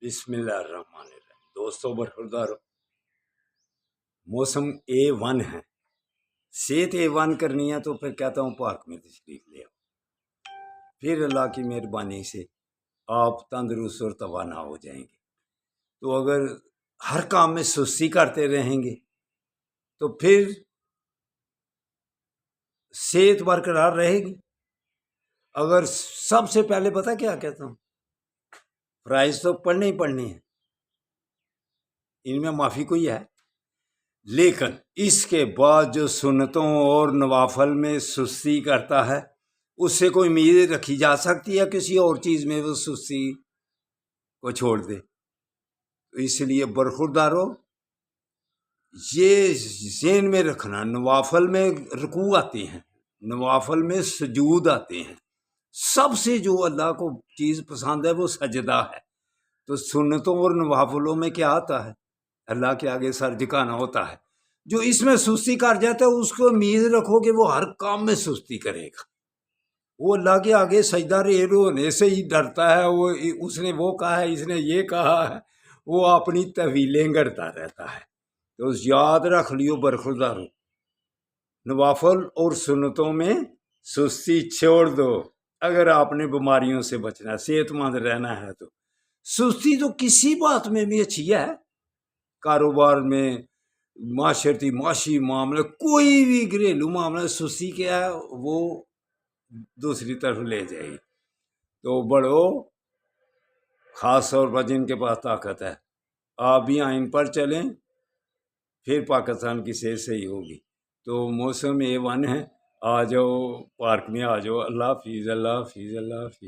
بسم اللہ الرحمن الرحیم۔ دوستو برخوردارو، موسم A1 ہے، صحت A1 کرنی ہے تو پھر کہتا ہوں پارک میں تشریف لے آؤ، پھر اللہ کی مہربانی سے آپ تندرست اور توانا ہو جائیں گے۔ تو اگر ہر کام میں سستی کرتے رہیں گے تو پھر صحت برقرار رہے گی۔ اگر سب سے پہلے پتہ کیا کہتا ہوں، فرائض تو پڑھنے ہی پڑھنے ہیں، ان میں معافی کوئی ہے، لیکن اس کے بعد جو سنتوں اور نوافل میں سستی کرتا ہے اس سے کوئی امید رکھی جا سکتی ہے کسی اور چیز میں وہ سستی کو چھوڑ دے؟ تو اس لیے برخوردارو، یہ ذہن میں رکھنا، نوافل میں رکوع آتے ہیں، نوافل میں سجود آتے ہیں، سب سے جو اللہ کو چیز پسند ہے وہ سجدہ ہے۔ تو سنتوں اور نوافلوں میں کیا آتا ہے؟ اللہ کے آگے سر جھکانا ہوتا ہے۔ جو اس میں سستی کر جاتا ہے اس کو امید رکھو کہ وہ ہر کام میں سستی کرے گا، وہ اللہ کے آگے سجدہ ریز ہونے سے ہی ڈرتا ہے، وہ اس نے وہ کہا ہے، اس نے یہ کہا ہے، وہ اپنی طویلیں کرتا رہتا ہے۔ تو یاد رکھ لیو برخوردارو، نوافل اور سنتوں میں سستی چھوڑ دو اگر آپ نے بیماریوں سے بچنا ہے، صحت مند رہنا ہے۔ تو سستی تو کسی بات میں بھی اچھی ہے، کاروبار میں، معاشی معاملے، کوئی بھی گھریلو معاملہ، سستی کیا ہے وہ دوسری طرف لے جائے گی۔ تو بڑھو، خاص طور پر جن کے پاس طاقت ہے، آپ بھی آئین پر چلیں، پھر پاکستان کی صحت صحیح ہوگی۔ تو موسم A1 ہے، آ جاؤ پارک میں، آ جاؤ۔ اللہ حافظ، اللہ حافظ، اللہ حافظ۔